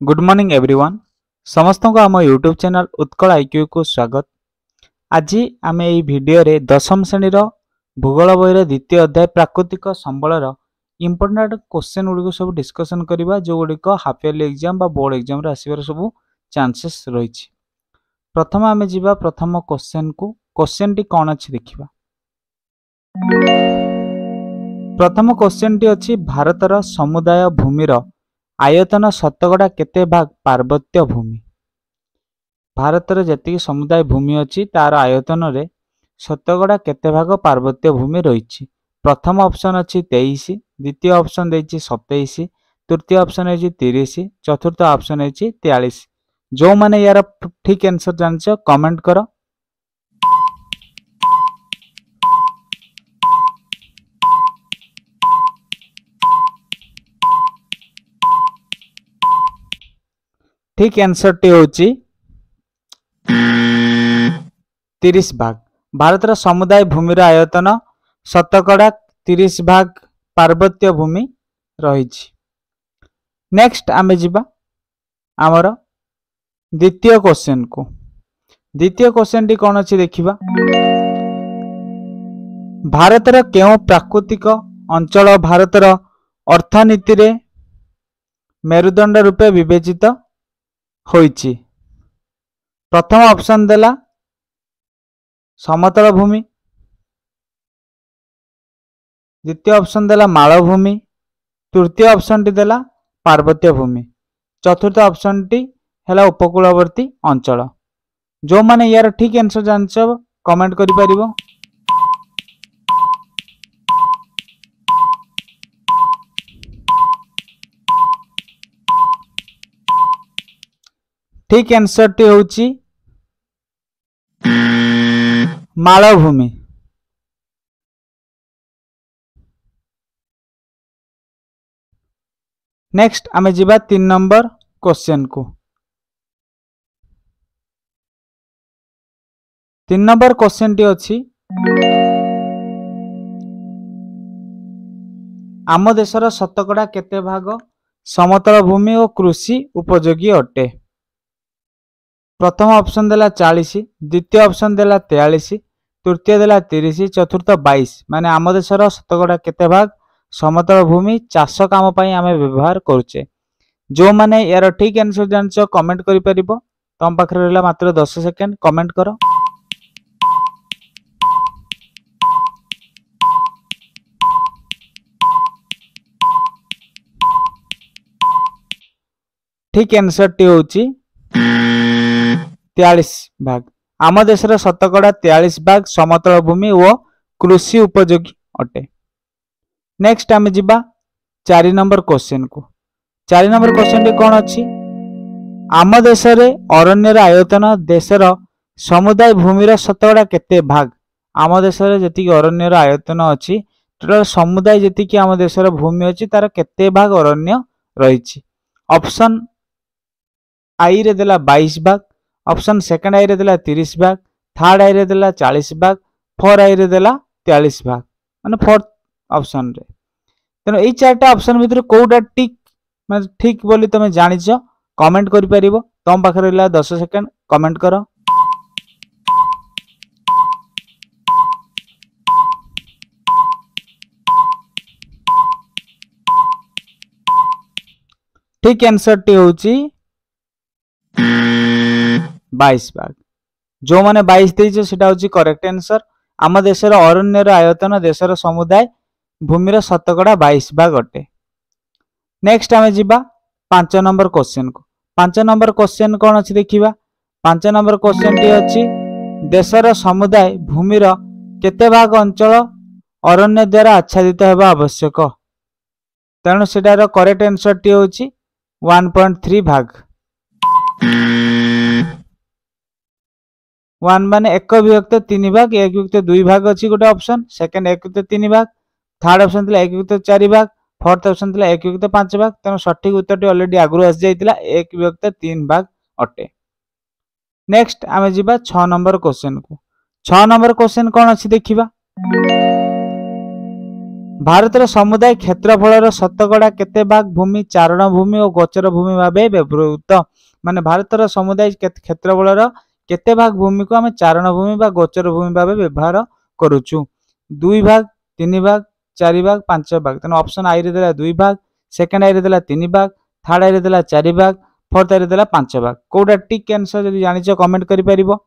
Good morning everyone समस्त को आम यूट्यूब चैनल उत्कल आईक्यू को स्वागत। आज आम ये वीडियो रे दशम श्रेणी भूगोल बही द्वितीय अध्याय प्राकृतिक संबलर इंपोर्टेंट क्वेश्चन गुड़िक सब डिस्कसन करवा जो गुड़िक हाफ इयरली एग्जाम बा बोर्ड एग्जाम रे आसीबार सब चांसेस रही। प्रथम आम जीवा प्रथम क्वेश्चन को क्वेश्चन टी कौन अच्छी देखिबा। प्रथम क्वेश्चन टी अच्छी भारतर समुदाय भूमिर आयतन शतकड़ा केते भाग पार्वत्य भूमि। भारतर जति समुदाय भूमि अच्छी तार आयतन रे शतकड़ा केते भाग पार्वत्य भूमि रही। प्रथम ऑप्शन अच्छी 23, द्वितीय ऑप्शन देछि 27, तृतीय ऑप्शन है 30, चतुर्थ ऑप्शन है 43। जो माने यार ठीक आंसर जानछ कमेंट करो। ठीक आंसर टी होची 30 भाग। भारतर समुदाय भूमिर आयतन शतकड़ा 30 भाग पार्वत्य भूमि रही। नेक्स्ट आमे जिबा आमर द्वितीय क्वेश्चन को। द्वितीय क्वेश्चन टी कौन अच्छी देखिबा। भारतर केउ प्राकृतिक अंचल भारतर अर्थनीति रे मेरुदंड रूपे विवेचित होइछि। प्रथम ऑप्शन देला समतल भूमि, द्वितीय ऑप्शन देला मालभूमि, तृतीय ऑप्शन टी देला पार्वत्य भूमि, चतुर्थ ऑप्शन टी हैला उपकूलवर्ती अंचल। जो माने यार ठीक आंसर जानछ कमेंट करि परिबो। ठीक आंसर टी होची मालभूमि। नेक्स्ट आमे जिबा 3 नंबर क्वेश्चन को। 3 नंबर क्वेश्चन टी अछि आम देशर शतकड़ा केते भाग समतल भूमि और कृषि उपयोगी अटे। प्रथम ऑप्शन देला 40, द्वितीय ऑप्शन देला 43, तृतीय देला 30, चतुर्थ 22। माने आम देशर शतकड़ा केते भाग समतल भूमि चाष काम पई आमे व्यवहार करूचे। जो माने यार ठीक आंसर जानछ कमेंट करि परिबो। तम पाखरे रहला मात्र 10 सेकंड कमेंट करो। ठीक आंसर टी होची 43 भाग। आम देशर शतकड़ा 43 भाग समतल भूमि और कृषि उपयोगी अटे। नेक्स्ट आमे जिबा 4 नंबर क्वेश्चन को। 4 नंबर क्वेश्चन टी कोन अछि आम देशरे अरण्यर आयतन देशर समुदाय भूमिर शतकड़ा केते भाग। आम देशरे जति अरण्यर आयतन अछि टोटल समुदाय जति आम देशर भूमि अछि तार केते भाग अरण्य रहिछि। ऑप्शन आई रे देला 22 भाग, ऑप्शन सेकंड आई रे देला 30 भाग, थर्ड आई रे देला 40 भाग, फोर आई रे देला 43 भाग माने फोर्थ ऑप्शन रे। तेनो एई चारटा ऑप्शन भितर कोउटा ठीक माने ठीक बोली तमे जानिछ कमेंट करि परिबो। तम पाखरे रहला 10 सेकंड कमेंट करो। ठीक आंसर टी होची 22 भाग। जो माने 22 देइछ सेटा होची करेक्ट आंसर। आम देशर अरण्यर आयतन देशर समुदाय भूमिर शतकड़ा 22 भाग अटे। नेक्स्ट आमे जिबा 5 नंबर क्वेश्चन को। 5 नंबर क्वेश्चन कोन अछि देखिबा। 5 नंबर क्वेश्चन टी अछि देशर समुदाय भूमिर केते भाग अंचल अरण्य द्वारा आच्छादित हेबा आवश्यक। तेणु सेटार करेक्ट आंसर टी होची 1.3 भाग। 1 माने 1 विभक्त 3 भाग, 1 विभक्त 2 भाग अछि गोटे ऑप्शन, सेकंड 1 विभक्त 3 भाग, थर्ड ऑप्शन थिला 1 विभक्त 4 भाग, फोर्थ ऑप्शन थिला 1 विभक्त 5 भाग। तेणु सठिक उत्तरटी ऑलरेडी आगु आसी जाइतिला 1 विभक्त 3 भाग अटे। नेक्स्ट आमे जिबा 6 नंबर क्वेश्चन को। 6 नंबर क्वेश्चन कोन अछि देखिबा। भारतर समुदाय क्षेत्रफल शतकड़ा केते भाग भूमि चारण भूमि और गोचर भूमि भाव व्यवहृत माने भारतर समुदाय क्षेत्रफल केते भाग भूमि को आम चारण भूमि बा गोचर भूमि भाव व्यवहार करुचु 2 भाग 3 भाग 4 भाग 5 भाग तेना ऑप्शन आई रे देला 2 भाग सेकंड आई रे देला 3 भाग थर्ड आई रे देला 4 भाग फोर्थ आई रे देला 5 भाग कोडा टिक आंसर जदि जानिछ कमेंट करि परिबो।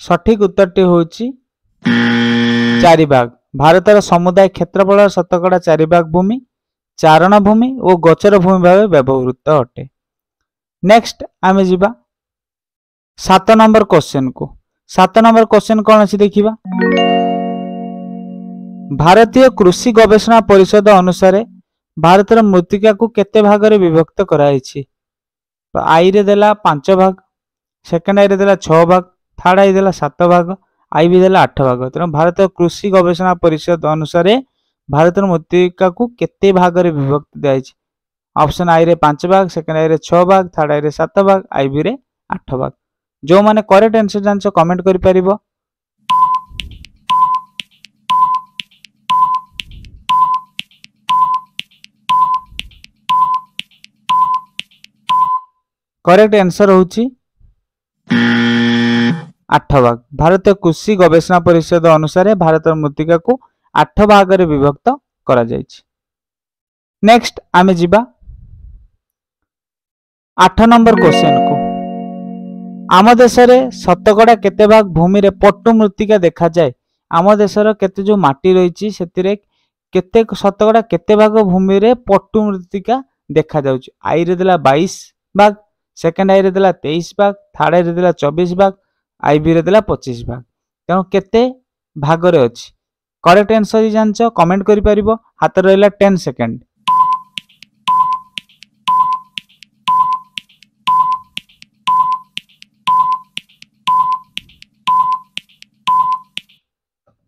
सठिक उत्तरटी होची 4 भाग भारतर समुदाय क्षेत्रफल शतकड़ा 4 भाग भूमि चारण भूमि और गोचर भूमि भाव व्यवहृत अटे। नेक्स्ट आमे जिबा 7 नंबर क्वेश्चन को 7 नंबर क्वेश्चन कौन अछि देखिबा। भारतीय कृषि गवेषणा परिषद अनुसार भारतर मृत्तिका को केते भाग रे विभक्त कराइछि तो आई रे देला 5 भाग सेकंड आई रे देला 6 भाग थर्ड आई देला 7 भाग आई भी देला 8 भाग तेणु भारतीय कृषि गवेषणा परिषद अनुसार भारतर मृत्तिका को केते भाग रे विभक्त दियाइछि ऑप्शन आई रे 5 भाग सेकंड आई रे 6 भाग थर्ड आई रे 7 भाग आई भी रे 8 भाग जो माने करेक्ट आंसर जानछ कमेंट करि परिबो। करेक्ट आंसर होची 8 भाग भारतीय कृषि गवेषणा परिषद अनुसार भारतर मृत्तिका को 8 भाग रे विभक्त करा जायछि। नेक्स्ट आमे जिबा 8 नंबर क्वेश्चन को आम देश में शतकड़ा केते भाग भूमि रे पट्टु मृत्तिका देखा जाए आम देशर केते जो माटी रही से केते शतकड़ा केते भाग भूमि रे पट्टु मृत्तिका देखा जाउछि आई रे देला 22 भाग सेकंड आई रे देला 23 भाग थर्ड आई रे देला 24 भाग आई बी रे देला 25 भाग तेणु केते भाग रे अछि करेक्ट आंसर जानछ कमेंट करि परिबो हाथ रहला 10 सेकंड।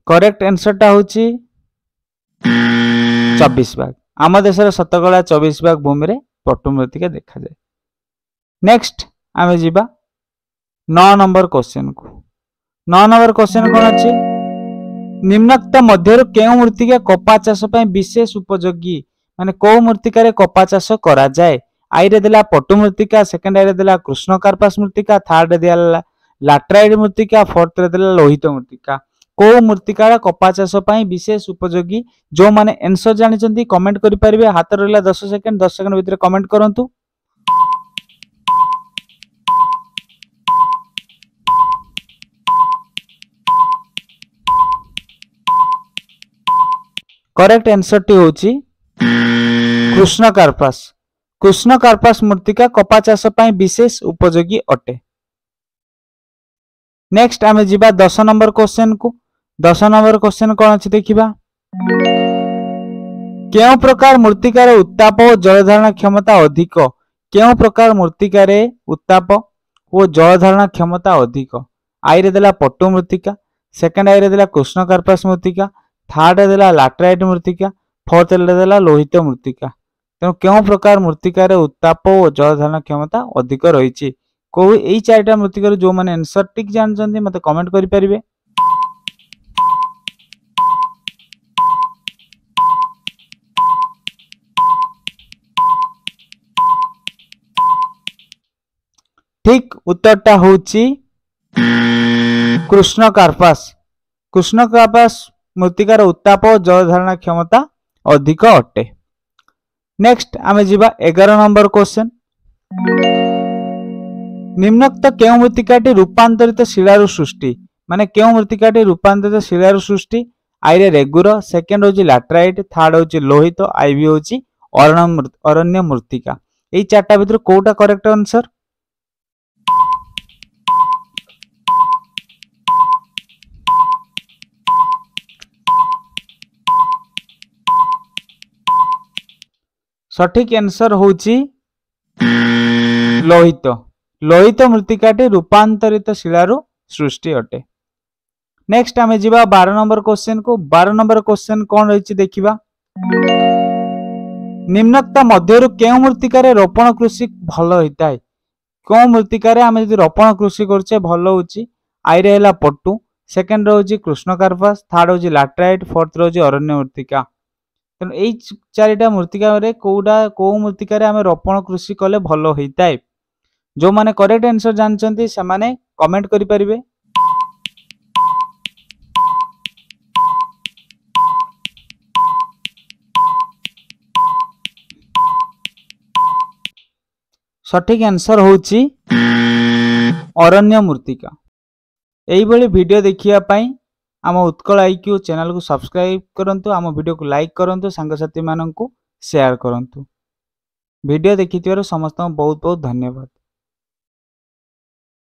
करेक्ट आंसर टा होची 24 भाग आम देशर शतकड़ा 24 भाग भूमि रे पट्टु मृत्तिका देखा जाए। नेक्स्ट आमे जिबा 9 नंबर क्वेश्चन को 9 नंबर क्वेश्चन कोन अछि निम्नोक्त मध्यरु केउ मृत्तिका कपा चाष पय विशेष उपयोगी माने को मृत्तिका रे कपा चाष करा जाए आई रे देला पट्टु मृत्तिका सेकंड आई रे देला कृष्ण कार्पास मृत्तिका थर्ड रे देला लैटराइट मृत्तिका फोर्थ रे देला लोहित मृत्तिका को मृत्तिका कपा चाष पय विशेष उपयोगी जो माने आंसर जानि चंदी कमेंट करि परिबे हाथ रहला 10 सेकंड भितर कमेंट करंतु। करेक्ट आंसर टी होची कृष्ण कार्पास मृत्तिका कपा चाष पय विशेष उपयोगी अटे। नेक्स्ट आमे जिबा 10 नंबर क्वेश्चन को 10 नंबर क्वेश्चन कौन अछि देखिबा केउ प्रकार मृत्तिका रे उत्ताप और जल धारण क्षमता अधिक केउ प्रकार मृत्तिका रे उत्ताप और जल धारण क्षमता अधिक आई रे देला पट्टु मृत्तिका सेकंड आई रे देला कृष्ण कार्पास मृत्तिका थर्ड रे देला लैटराइट मृत्तिका फोर्थ रे देला लोहित मृत्तिका तेणु केउ प्रकार मृत्तिका रे उत्ताप और जल धारण क्षमता अधिक रहिछि को एई चारटा मृत्तिका जो माने आंसर टिक जानछन्ती मते कमेंट करि परिबे। ठीक उत्तरटा होची कृष्ण कार्पास मृत्तिकार उत्ताप और जल धारण क्षमता अधिक अटे। नेक्स्ट आमे जिबा 11 नंबर क्वेश्चन निम्नोक्त केउ मृत्तिकाटी रूपांतरित शिलारु सृष्टि माने केउ मृत्तिकाटी रूपांतरित शिलारु सृष्टि आई रे रेगुर सेकंड होची लैटराइट थर्ड होची लोहित आई बी होची अरण्य मृत्तिका एई चारटा भितर कोटा करेक्ट आंसर सठिक आंसर होची लोहित मृत्तिकाटी रूपांतरित शिलारु सृष्टि अटे। नेक्स्ट आमे जिबा 12 नंबर क्वेश्चन को 12 नंबर क्वेश्चन कौन रही देखिबा निम्नोक्त मध्यरु केउ मृत्तिका रे रोपण कृषि भल होइताय कौ मृत्तिकार आम जो रोपण कृषि करुचे भल होची आईरे हैला पट्टू, सेकेंड रोची कृष्णकार्पास, थर्ड होची लैटेराइट, फोर्थ रोची अरण्य मृत्तिका। तेणु यही चारिटा मृत्तिका कौटा कौ मृत्तिकार आम रोपण कृषि कले भल होता है। जो माने करेक्ट आंसर जानते से माने कमेंट करि परिबे। सठिक आंसर होची अरण्य मृत्तिका। यही भली वीडियो देखिया पाई आम उत्कल आईक्यू चैनल को सब्सक्राइब करंतु, आम वीडियो को लाइक करंतु, सांगसाथी माननकु शेयर करंतु। वीडियो देखिथिबारु समस्त बहुत बहुत धन्यवाद।